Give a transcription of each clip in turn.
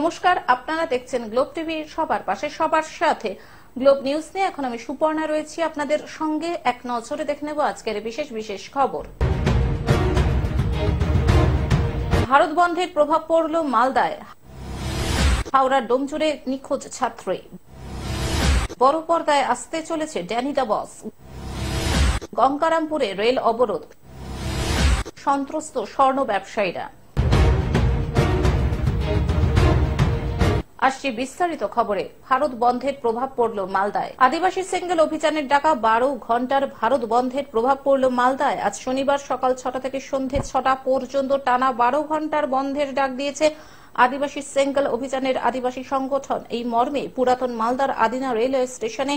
নমস্কার, আপনারা দেখছেন গ্লোব টিভি, সবার পাশে সবার সাথে। গ্লোব নিউজ নিয়ে এখন আমি সুপর্ণা রয়েছি আপনাদের সঙ্গে। এক নজরে দেখে নেব আজকের বিশেষ বিশেষ খবর। ভারত বন্ধের প্রভাব পড়ল মালদায়। হাওড়ার ডোমজুড়ে নিখোঁজ ছাত্রী। বড় পর্দায় আসতে চলেছে ড্যানি দ্য বস। গঙ্গারামপুরে রেল অবরোধ, সন্ত্রস্ত স্বর্ণ ব্যবসায়ীরা। আসছে বিস্তারিত খবরে। ভারত বন্ধের প্রভাব পড়ল মালদায়। আদিবাসী সেঙ্গেল অভিযানের ডাকা 12 ঘন্টার ভারত বন্ধের প্রভাব পড়ল মালদায়। আজ শনিবার সকাল 6টা থেকে সন্ধে 6টা পর্যন্ত টানা 12 ঘন্টার বন্ধের ডাক দিয়েছে আদিবাসী সেঙ্গেল অভিযানের আদিবাসী সংগঠন। এই মর্মে পুরাতন মালদার আদিনা রেলওয়ে স্টেশনে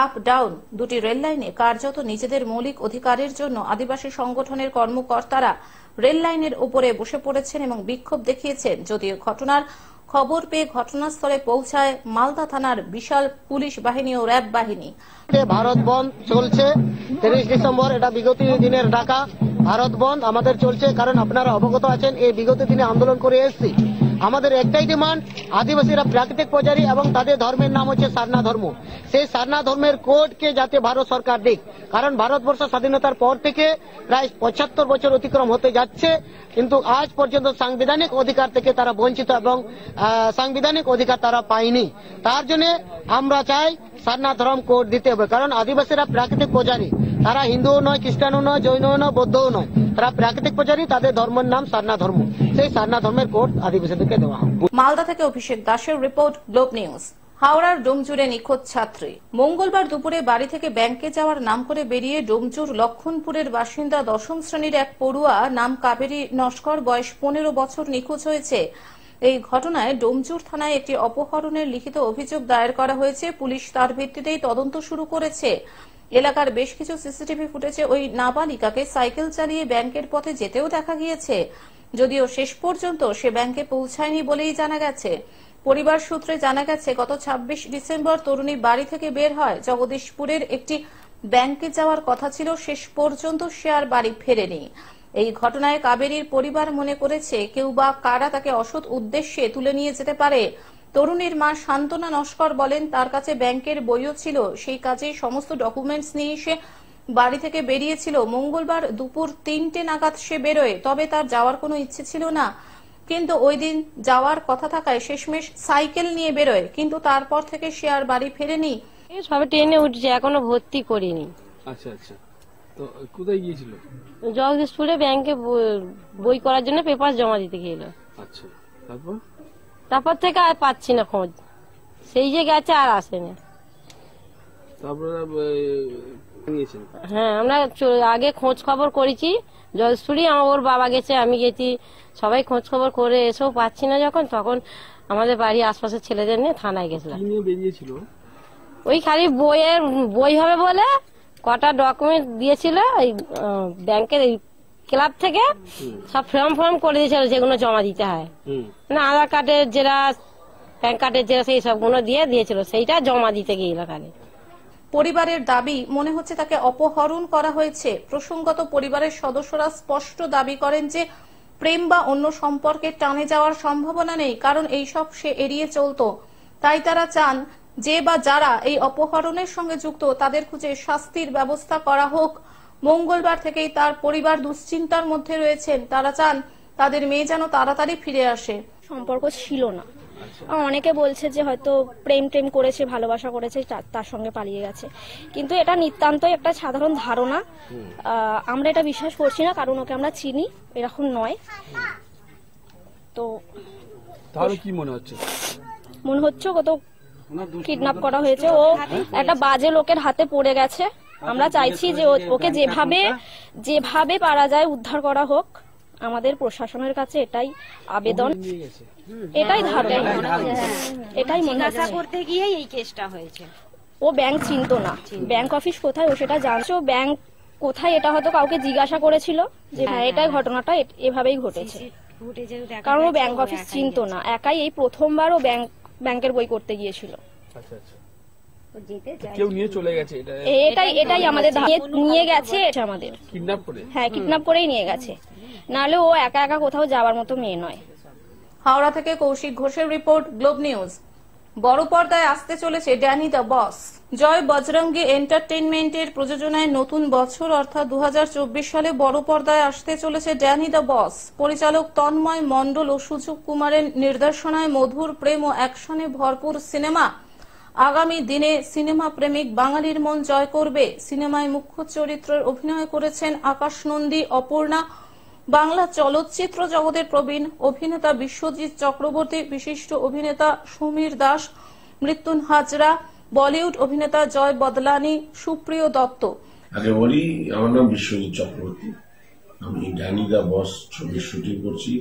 আপ ডাউন দুটি রেল লাইনে কার্যত নিজেদের মৌলিক অধিকারের জন্য আদিবাসী সংগঠনের কর্মকর্তারা রেল লাইনের উপরে বসে পড়েছেন এবং বিক্ষোভ দেখিয়েছেন। যদিও ঘটনার খবর পেয়ে ঘটনাস্থলে পৌঁছায় মালদা থানার বিশাল পুলিশ বাহিনী ও র্যাব বাহিনী। ভারত বন্ধ চলছে 30 ডিসেম্বর, এটা বিগত দিনের ডাকা ভারত বন্ধ আমাদের চলছে। কারণ আপনারা অবগত আছেন, এই বিগত দিনে আন্দোলন করে এসেছি। আমাদের একটাই ডিমান্ড, আদিবাসীরা প্রাকৃতিক পূজারী এবং তাদের ধর্মের নাম হচ্ছে সারনা ধর্ম। সেই সারনা ধর্মের কোডকে যাতে ভারত সরকার দিক। কারণ ভারতবর্ষ স্বাধীনতার পর থেকে প্রায় 75 বছর অতিক্রম হতে যাচ্ছে, কিন্তু আজ পর্যন্ত সাংবিধানিক অধিকার থেকে তারা বঞ্চিত এবং সাংবিধানিক অধিকার তারা পায়নি। তার জন্য আমরা চাই সারনা ধর্ম কোড দিতে হবে। কারণ আদিবাসীরা প্রাকৃতিক পূজারী, তারা হিন্দুও নয়, খ্রিস্টানও নয়, জৈনও নয়, বৌদ্ধও নয়, তারা প্রাকৃতিক পূজারী। তাদের ধর্মের নাম সারনা ধর্ম। সেই সারনা ধর্মের কোড আদিবাসীদেরকে দেওয়া হবে। মালদা থেকে অভিষেক দাসের রিপোর্ট, গ্লোব নিউজ। হাওড়ার ডোমজুড়ে নিখোঁজ ছাত্রী। মঙ্গলবার দুপুরে বাড়ি থেকে ব্যাংকে যাওয়ার নাম করে বেরিয়ে ডোমজুর লক্ষণপুরের বাসিন্দা 10ম শ্রেণীর এক পড়ুয়া নাম কাবেরী নস্কর, বয়স 15 বছর নিখোঁজ হয়েছে। এই ঘটনায় ডোমজুর থানায় একটি অপহরণের লিখিত অভিযোগ দায়ের করা হয়েছে। পুলিশ তার ভিত্তিতেই তদন্ত শুরু করেছে। এলাকার বেশ কিছু সিসিটিভি ফুটেজে ওই নাবালিকাকে সাইকেল চালিয়ে ব্যাংকের পথে যেতেও দেখা গিয়েছে। যদিও শেষ পর্যন্ত সে ব্যাংকে পৌঁছায়নি বলেই জানা গেছে। পরিবার সূত্রে জানা গেছে, গত 26 ডিসেম্বর তরুণী বাড়ি থেকে বের হয়। জগদীশপুরের একটি ব্যাংকে যাওয়ার কথা ছিল, শেষ পর্যন্ত সে আর বাড়ি ফেরেনি। এই ঘটনায় কাবেরীর পরিবার মনে করেছে কেউ বা কারা তাকে অসৎ উদ্দেশ্যে তুলে নিয়ে যেতে পারে। তরুণীর মা শান্তনা নস্কর বলেন, তার কাছে ব্যাংকের বইও ছিল, সেই কাজে সমস্ত ডকুমেন্টস নিয়ে সে বাড়ি থেকে বেরিয়েছিল। মঙ্গলবার দুপুর 3টে নাগাদ সে বেরোয়, তবে তার যাওয়ার কোনো ইচ্ছে ছিল না। কিন্তু ওই দিন যাওয়ার কথা থাকায় শেষমেশ সাইকেল নিয়ে বেরোয়, কিন্তু তারপর থেকে সে আর বাড়ি ফেরেনি। সবে ট্রেনে উঠছে, এখনো ভর্তি করিনি। আচ্ছা আচ্ছা, তো কোথায় গিয়েছিল? জগদীশপুরে ব্যাংকে বই করার জন্য পেপার জমা দিতে গেল। আচ্ছা, তারপর তারপর থেকে আর পাচ্ছি না খোঁজ। সেই যে গেছে আর আসেনি। তারপর হ্যাঁ, আমরা আগে খোঁজ খবর করেছি জগদীশপুরে। ওর বাবা গেছে, আমি গেছি, সবাই খোঁজ খবর করে এসেও পাচ্ছি না যখন, তখন আমাদের বাড়ির আশপাশের ছেলেদের নিয়ে থানায় গেছিলাম। বেরিয়েছিল ওই খালি বই হবে বলে কটা ডকুমেন্ট দিয়েছিল ওই ব্যাংকের ক্লাব থেকে, সব ফর্ম করে দিয়েছিল যেগুলো জমা দিতে হয়, মানে আধার কার্ডের জেরক্স, প্যান কার্ডের জেরক্স, এই সবগুলো দিয়েছিল, সেইটা জমা দিতে গিয়েছিল। খালি পরিবারের দাবি, মনে হচ্ছে তাকে অপহরণ করা হয়েছে। প্রসঙ্গত পরিবারের সদস্যরা স্পষ্ট দাবি করেন যে প্রেম বা অন্য সম্পর্কে টানে যাওয়ার সম্ভাবনা নেই, কারণ এইসব সে এড়িয়ে চলতো। তাই তারা চান যে বা যারা এই অপহরণের সঙ্গে যুক্ত তাদের খুঁজে শাস্তির ব্যবস্থা করা হোক। মঙ্গলবার থেকেই তার পরিবার দুশ্চিন্তার মধ্যে রয়েছেন। তারা চান তাদের মেয়ে যেন তাড়াতাড়ি ফিরে আসে। সম্পর্ক ছিল না, অনেকে বলছে যে হয়তো প্রেম করেছে, ভালোবাসা করেছে, তার সঙ্গে পালিয়ে গেছে, কিন্তু এটা নিতান্তই একটা সাধারণ ধারণা। আমরা এটা বিশ্বাস করছি না, কারণ ওকে আমরা চিনি, এরকম নয়। তো তাহলে কি মনে হচ্ছে? মনে হচ্ছে কত কিডন্যাপ করা হয়েছে, ও একটা বাজে লোকের হাতে পড়ে গেছে। আমরা চাইছি যে ওকে যেভাবে পারা যায় উদ্ধার করা হোক। আমাদের প্রশাসনের কাছে এটাই আবেদন, এটাই এটাই জিজ্ঞাসা করতে গিয়ে এই কেসটা হয়েছে। ও ব্যাংক চিনতো না, ব্যাংক অফিস কোথায় ও সেটা জানছে, ও ব্যাংক কোথায় এটা হয়তো কাউকে জিজ্ঞাসা করেছিল যে হ্যাঁ এটাই ঘটনাটা এভাবেই ঘটেছে, কারণ ও ব্যাংক অফিস চিনতো না। একাই এই প্রথমবার ও ব্যাংকের বই করতে গিয়েছিল। কেউ নিয়ে চলে গেছে, এটাই আমাদের নিয়ে গেছে, আমাদের কিডন্যাপ করে, হ্যাঁ কিডন্যাপ করেই নিয়ে গেছে, নাহলে ও একা একা কোথাও যাওয়ার মতো মেয়ে নয়। হাওড়া থেকে কৌশিক ঘোষের রিপোর্ট, গ্লোব নিউজ। বড় পর্দায় আসতে চলেছে ড্যানি দ্য বস। জয় বজরঙ্গী এন্টারটেইনমেন্টের প্রযোজনায় নতুন বছর অর্থাৎ 2024 সালে বড় পর্দায় আসতে চলেছে ড্যানি দ্য বস। পরিচালক তন্ময় মণ্ডল ও সুযোগ কুমারের নির্দেশনায় মধুর প্রেম ও অ্যাকশনে ভরপুর সিনেমা। আগামী দিনে সিনেমা প্রেমিক বাঙালির মন জয় করবে। সিনেমায় মুখ্য চরিত্রের অভিনয় করেছেন আকাশ নন্দী, অপর্ণা, বাংলা চলচ্চিত্র জগতের প্রবীণ অভিনেতা বিশ্বজিৎ চক্রবর্তী, বিশিষ্ট অভিনেতা সমীর দাস, মৃত্যুন হাজরা, বলিউড অভিনেতা জয় বদলানি, সুপ্রিয় দত্ত। আগে বলি, আমার নাম বিশ্বজিৎ চক্রবর্তী। আমি ড্যানি দ্য বস ছবির শুটিং করছি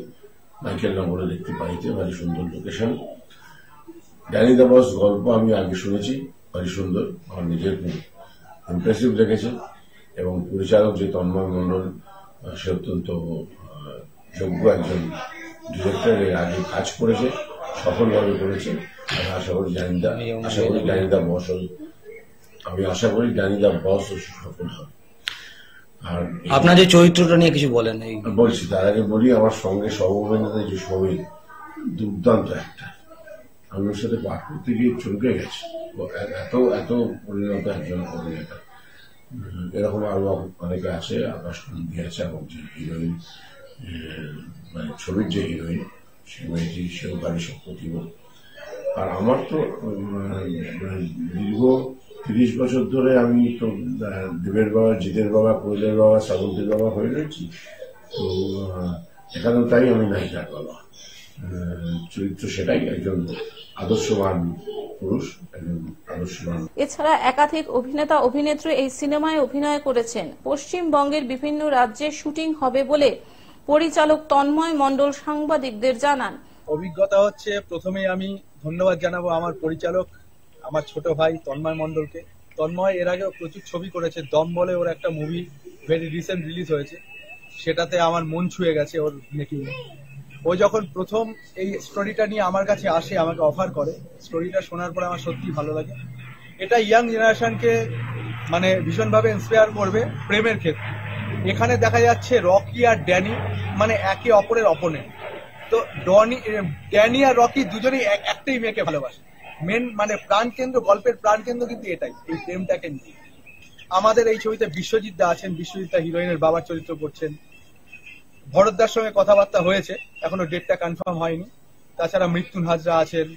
মাইকেল নগরে, দেখতে পাইতে ভারী সুন্দর লোকেশন। ড্যানি দ্য বস গল্প আমি আগে শুনেছি, ভারী সুন্দর, আমার নিজের খুব ইমপ্রেসিভ লেগেছে এবং পরিচালক যে তন্ময় মণ্ডল, সে অত্যন্ত যোগ্য একজন ডিরেক্টর। এর আগে কাজ করেছে, সফলভাবে করেছে। আমি আশা করি ড্যানি দ্য বস সফল হবে। আর আপনার যে চরিত্রটা নিয়ে কিছু বলেন। বলছি, তার আগে বলি, আমার সঙ্গে সহ অভিনেতা যে সমীর, দুর্দান্ত একটা। আমি ওর সাথে পাঠ করতে গিয়ে চমকে গেছি, এত এত পরিণত একজন অভিনেতা। এরকম আরো অনেকে আছে, আকাশ নন্দী আছে, এবং যে হিরোইন, মানে ছবির যে হিরোইন, সে মেয়েটি, সেও ভারী সপ্রতিভ। আর আমার তো দীর্ঘ 30 বছর ধরে আমি তো দেবের বাবা, জিতের বাবা, কোয়েলের বাবা, শ্রাবন্তীর বাবা হয়ে রয়েছি। তো এখানেও তাই, আমি নায়িকার বাবা। চরিত্র সেটাই, একজন আদর্শবান পুরুষ, একজন আদর্শবান। এছাড়া একাধিক অভিনেতা অভিনেত্রী এই সিনেমায় অভিনয় করেছেন। পশ্চিমবঙ্গের বিভিন্ন রাজ্যে শুটিং হবে বলে পরিচালক তন্ময় মণ্ডল সাংবাদিকদের জানান। অভিজ্ঞতা হচ্ছে, প্রথমেই আমি ধন্যবাদ জানাবো আমার পরিচালক, আমার ছোট ভাই তন্ময় মণ্ডলকে। তন্ময় এর আগেও প্রচুর ছবি করেছে। দম বলে ওর একটা মুভি ভেরি রিসেন্ট রিলিজ হয়েছে, সেটাতে আমার মন ছুঁয়ে গেছে ওর মেকিং। ও যখন প্রথম এই স্টোরিটা নিয়ে আমার কাছে আসে, আমাকে অফার করে, স্টোরিটা শোনার পরে আমার সত্যি ভালো লাগে। এটা ইয়াং জেনারেশনকে মানে ভীষণভাবে ইন্সপায়ার করবে প্রেমের ক্ষেত্রে। এখানে দেখা যাচ্ছে রকি আর ড্যানি মানে একে অপরের অপোনেন্ট। তো ড্যানি আর রকি দুজনেই একটাই মেয়েকে ভালোবাসে। মেন মানে প্রাণকেন্দ্র, গল্পের প্রাণকেন্দ্র কিন্তু এটাই, এই প্রেমটাকে নিয়ে। আমাদের এই ছবিতে বিশ্বজিৎ দা আছেন, বিশ্বজিৎ দা হিরোইনের বাবার চরিত্র করছেন। ভরতদার সঙ্গে কথাবার্তা হয়েছে, এখনো ডেটটা কনফার্ম হয়নি। তাছাড়া মৃত্যুন হাজরা আছেন,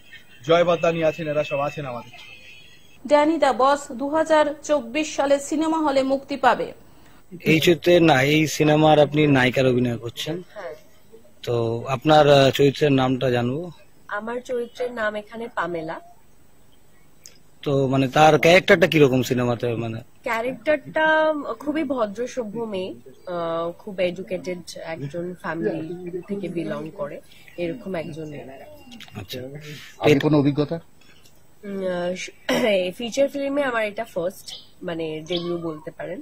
জয় বদলানি আছেন, এরা সব আছেন আমাদের। ড্যানি দ্য বস 2024 সালে সিনেমা হলে মুক্তি পাবে। এই চরিত্রে না, এই সিনেমার আপনি নায়িকার অভিনয় করছেন। তো আপনার চরিত্রের নামটা জানবো। আমার চরিত্রের নাম এখানে পামেলা। তো মানে তার ক্যারেক্টারটা কিরকম সিনেমাতে? মানে ক্যারেক্টারটা খুবই ভদ্র সভ্য মেয়ে, খুব এডুকেটেড একজন ফ্যামিলি থেকে বিলং করে, এরকম একজন। আচ্ছা, আপনি কোনো অভিজ্ঞতা? ফিচার ফিল্মে আমার এটা ফার্স্ট মানে ডেবিউ বলতে পারেন।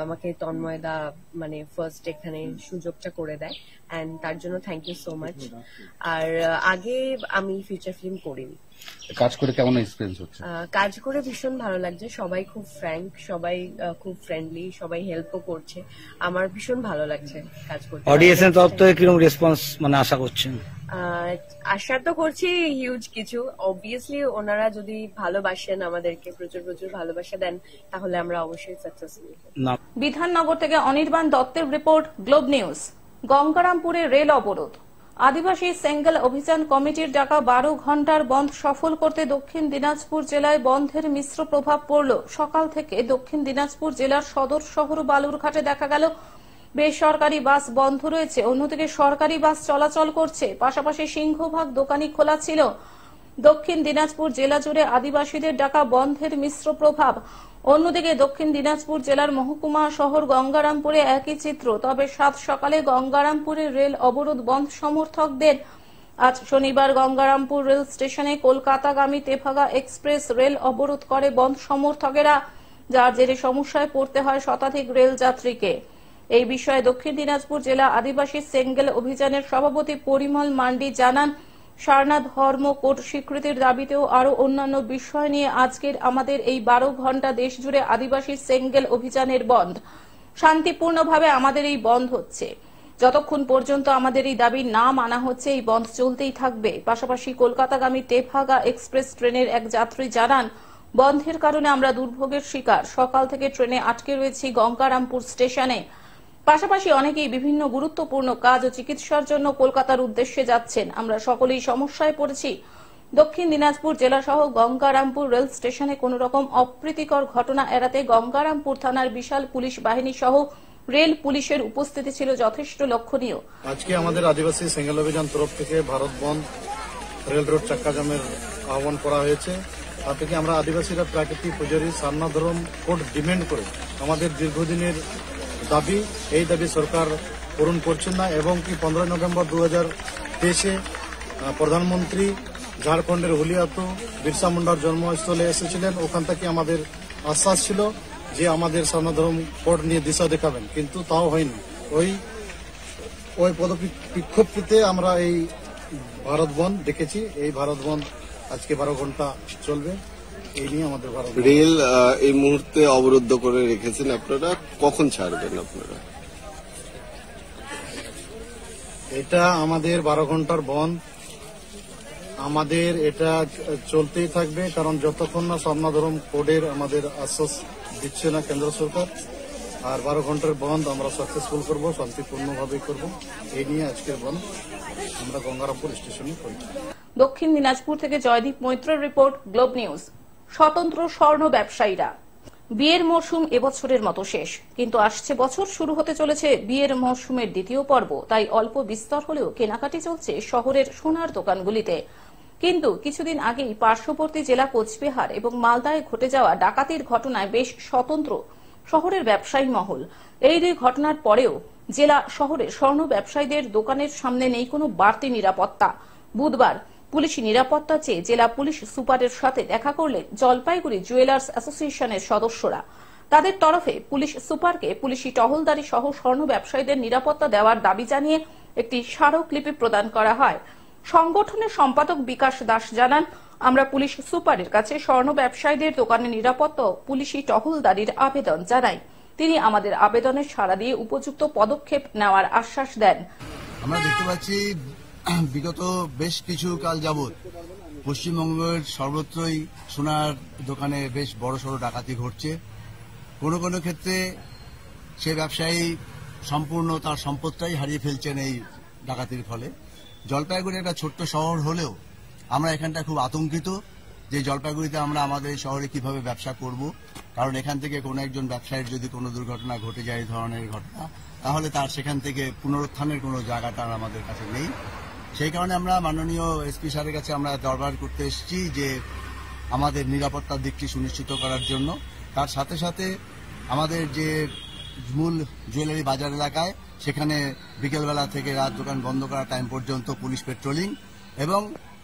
আমাকে তন্ময় দা মানে ফার্স্ট এখানে সুযোগটা করে দেয়, এন্ড তার জন্য থ্যাংক ইউ সো মাচ। আর আগে আমি ফিচার ফিল্ম করিনি। কাজ করে কেমন এক্সপেরিয়েন্স হচ্ছে? কাজ করে ভীষণ ভালো লাগছে। সবাই খুব ফ্র্যাঙ্ক, সবাই খুব ফ্রেন্ডলি, সবাই হেল্পও করছে। আমার ভীষণ ভালো লাগছে কাজ করতে। অডিয়েন্সের তরফ থেকে কিরকম রেসপন্স মানে আশা করছেন? আশা তো করছি হিউজ কিছু। অবভিয়াসলি ওনারা যদি ভালোবাসেন, আমাদেরকে প্রচুর প্রচুর ভালোবাসা দেন, তাহলে আমরা অবশ্যই সাকসেসফুল। বিধাননগর থেকে অনির্বাণ দত্তের রিপোর্ট, গ্লোব নিউজ। গঙ্গারামপুরে রেল অবরোধ। আদিবাসী সেঙ্গেল অভিযান কমিটির ডাকা 12 ঘন্টার বন্ধ সফল করতে দক্ষিণ দিনাজপুর জেলায় বন্ধের মিশ্র প্রভাব পড়ল। সকাল থেকে দক্ষিণ দিনাজপুর জেলার সদর শহর বালুরঘাটে দেখা গেল বেসরকারি বাস বন্ধ রয়েছে, অন্যদিকে সরকারি বাস চলাচল করছে। পাশাপাশি সিংহভাগ দোকানই খোলা ছিল। দক্ষিণ দিনাজপুর জেলা জুড়ে আদিবাসীদের ডাকা বন্ধের মিশ্র প্রভাব। অন্যদিকে দক্ষিণ দিনাজপুর জেলার মহকুমা শহর গঙ্গারামপুরে একই চিত্র। তবে সাত সকালে গঙ্গারামপুরে রেল অবরোধ বন্ধ সমর্থকদের। আজ শনিবার গঙ্গারামপুর রেল স্টেশনে কলকাতাগামী তেভাগা এক্সপ্রেস রেল অবরোধ করে বন্ধ সমর্থকেরা, যার জেরে সমস্যায় পড়তে হয় শতাধিক রেল যাত্রীকে। এই বিষয়ে দক্ষিণ দিনাজপুর জেলা আদিবাসী সেঙ্গেল অভিযানের সভাপতি পরিমল মান্ডি জানান, সারনাথ ধর্ম কোড স্বীকৃতির দাবিতেও আরো অন্যান্য বিষয় নিয়ে আজকের আমাদের এই 12 ঘন্টা দেশ জুড়ে আদিবাসী সেঙ্গেল অভিযানের বন্ধ। শান্তিপূর্ণভাবে আমাদের এই বন্ধ হচ্ছে। যতক্ষণ পর্যন্ত আমাদের এই দাবি না মানা হচ্ছে এই বন্ধ চলতেই থাকবে। পাশাপাশি কলকাতাগামী তেভাগা এক্সপ্রেস ট্রেনের এক যাত্রী জানান, বন্ধের কারণে আমরা দুর্ভোগের শিকার। সকাল থেকে ট্রেনে আটকে রয়েছি গঙ্গারামপুর স্টেশনে। পাশাপাশি অনেকেই বিভিন্ন গুরুত্বপূর্ণ কাজ ও চিকিৎসার জন্য কলকাতার উদ্দেশ্যে যাচ্ছেন। আমরা সকলেই সমস্যায় পড়েছি। দক্ষিণ দিনাজপুর জেলা সহ গঙ্গারামপুর রেল স্টেশনে কোন রকম অপ্রীতিকর ঘটনা এড়াতে গঙ্গারামপুর থানার বিশাল পুলিশ বাহিনী সহ রেল পুলিশের উপস্থিতি ছিল যথেষ্ট লক্ষণীয়। আজকে আমাদের আদিবাসী সেঙ্গেল অভিযান তরফ থেকে ভারত বন্ধ রেল রোড চাক্কা জামের আহ্বান করা হয়েছে। তার থেকে আমরা আদিবাসীরা প্রাকৃতিক পূজারী সারনা ধর্ম কোড ডিমান্ড করে আমাদের দীর্ঘদিনের দাবি, এই দাবি সরকার পূরণ করছেন না এবং কি 15 নভেম্বর 2023 প্রধানমন্ত্রী ঝাড়খণ্ডের হুলিয়াতে বিরসা মুন্ডার জন্মস্থলে এসেছিলেন। ওখান থেকে আমাদের আশ্বাস ছিল যে আমাদের সারনা ধর্ম কোড নিয়ে দিশা দেখাবেন, কিন্তু তাও হয়নি। ওই পদবিক্ষোভটিতে আমরা এই ভারত বন্ধ দেখেছি। এই ভারত বন্ধ আজকে 12 ঘন্টা চলবে। এই নিয়ে আমাদের ভারত রেল এই মুহূর্তে অবরুদ্ধ করে রেখেছেন, আপনারা কখন ছাড়বেন? আপনারা এটা আমাদের 12 ঘন্টার বন্ধ, আমাদের এটা চলতেই থাকবে, কারণ যতক্ষণ না সারনা ধর্ম কোডের আমাদের আশ্বাস দিচ্ছে না কেন্দ্র সরকার। আর 12 ঘন্টার বন্ধ আমরা সাকসেসফুল করব, শান্তিপূর্ণভাবে করব। এই নিয়ে আজকের বন্ধ আমরা গঙ্গারামপুর স্টেশনে করি। দক্ষিণ দিনাজপুর থেকে জয়দীপ মৈত্রের রিপোর্ট, গ্লোব নিউজ। স্বতন্ত্র স্বর্ণ ব্যবসায়ীরা। বিয়ের মরশুম এবছরের মতো শেষ, কিন্তু আসছে বছর শুরু হতে চলেছে বিয়ের মরশুমের দ্বিতীয় পর্ব। তাই অল্প বিস্তর হলেও কেনাকাটি চলছে শহরের সোনার দোকানগুলিতে। কিন্তু কিছুদিন আগেই পার্শ্ববর্তী জেলা কোচবিহার এবং মালদায় ঘটে যাওয়া ডাকাতির ঘটনায় বেশ স্বতন্ত্র শহরের ব্যবসায়ী মহল। এই দুই ঘটনার পরেও জেলা শহরে স্বর্ণ ব্যবসায়ীদের দোকানের সামনে নেই কোনো বাড়তি নিরাপত্তা। বুধবার পুলিশি নিরাপত্তা চেয়ে জেলা পুলিশ সুপারের সাথে দেখা করলেন জলপাইগুড়ি জুয়েলার্স অ্যাসোসিয়েশনের সদস্যরা। তাদের তরফে পুলিশ সুপারকে পুলিশি টহলদারি সহ স্বর্ণ ব্যবসায়ীদের নিরাপত্তা দেওয়ার দাবি জানিয়ে একটি স্মারকলিপি প্রদান করা হয়। সংগঠনের সম্পাদক বিকাশ দাস জানান, আমরা পুলিশ সুপারের কাছে স্বর্ণ ব্যবসায়ীদের দোকানে নিরাপত্তা পুলিশি টহলদারির আবেদন জানাই। তিনি আমাদের আবেদনের সাড়া দিয়ে উপযুক্ত পদক্ষেপ নেওয়ার আশ্বাস দেন। আমরা দেখতে পাচ্ছি বিগত বেশ কিছু কাল যাবৎ পশ্চিমবঙ্গের সর্বত্রই সোনার দোকানে বেশ বড়সড় ডাকাতি ঘটছে। কোনো কোনো ক্ষেত্রে সে ব্যবসায়ী সম্পূর্ণ তার সম্পদটাই হারিয়ে ফেলছেন এই ডাকাতির ফলে। জলপাইগুড়ি একটা ছোট্ট শহর হলেও আমরা এখানটা খুব আতঙ্কিত যে জলপাইগুড়িতে আমরা আমাদের শহরে কিভাবে ব্যবসা করব, কারণ এখান থেকে কোনো একজন ব্যবসায়ীর যদি কোনো দুর্ঘটনা ঘটে যায় এই ধরনের ঘটনা, তাহলে তার সেখান থেকে পুনরুত্থানের কোনো জায়গাটা আমাদের কাছে নেই। সেই কারণে আমরা মাননীয় এসপি স্যারের কাছে আমরা দরবার করতে এসেছি যে আমাদের নিরাপত্তার দিকটি সুনিশ্চিত করার জন্য। তার সাথে সাথে আমাদের যে মূল জুয়েলারি বাজার এলাকায় সেখানে বিকেলবেলা থেকে রাত দোকান বন্ধ করার টাইম পর্যন্ত পুলিশ পেট্রোলিং এবং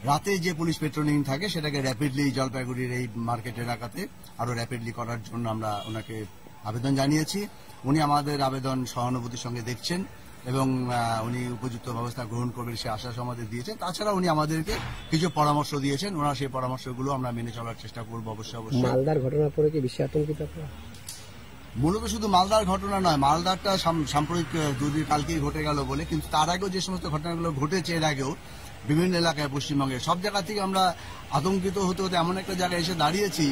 রাতে যে পুলিশ পেট্রোলিং থাকে সেটাকে র্যাপিডলি জলপাইগুড়ির এই মার্কেট এলাকাতে আরো র্যাপিডলি করার জন্য আমরা ওনাকে আবেদন জানিয়েছি। উনি আমাদের আবেদন সহানুভূতির সঙ্গে দেখছেন এবং উনি উপযুক্ত ব্যবস্থা গ্রহণ করবেন সে আশ্বাস আমাদের দিয়েছেন। তাছাড়া উনি আমাদেরকে কিছু পরামর্শ দিয়েছেন, ওনার সেই পরামর্শগুলো আমরা মেনে চলার চেষ্টা করবো অবশ্যই। মালদার ঘটনার পরে কি বেশি আতঙ্কিত আপনারা? মূলত শুধু মালদার ঘটনা নয়, মালদারটা সাম্প্রতিক দুদিন কালকেই ঘটে গেল বলে, কিন্তু তার আগেও যে সমস্ত ঘটনাগুলো ঘটেছে এর আগেও বিভিন্ন এলাকায় পশ্চিমবঙ্গে সব জায়গা থেকে আমরা আতঙ্কিত হতে হতে এমন একটা জায়গায় এসে দাঁড়িয়েছি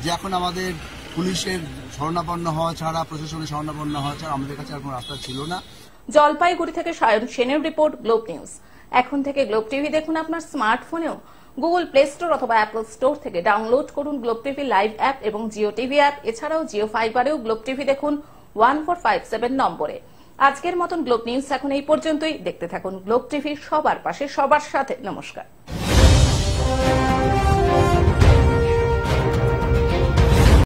যে এখন আমাদের পুলিশের শরণাপন্ন হওয়া ছাড়া, প্রশাসনের শরণাপন্ন হওয়া ছাড়া আমাদের কাছে আর কোনো রাস্তা ছিল না। জলপাইগুড়ি থেকে সায়ন সেনের রিপোর্ট, গ্লোব নিউজ। এখন থেকে গ্লোব টিভি দেখুন আপনার স্মার্টফোনেও। গুগল প্লে স্টোর অথবা অ্যাপল স্টোর থেকে ডাউনলোড করুন গ্লোব টিভি লাইভ অ্যাপ এবং জিও টিভি অ্যাপ। এছাড়াও জিও ফাইবারেও গ্লোব টিভি দেখুন 1457 নম্বরে। আজকের মতন গ্লোব নিউজ এখন এই পর্যন্তই। দেখতে থাকুন গ্লোব টিভি, সবার পাশে সবার সাথে। নমস্কার।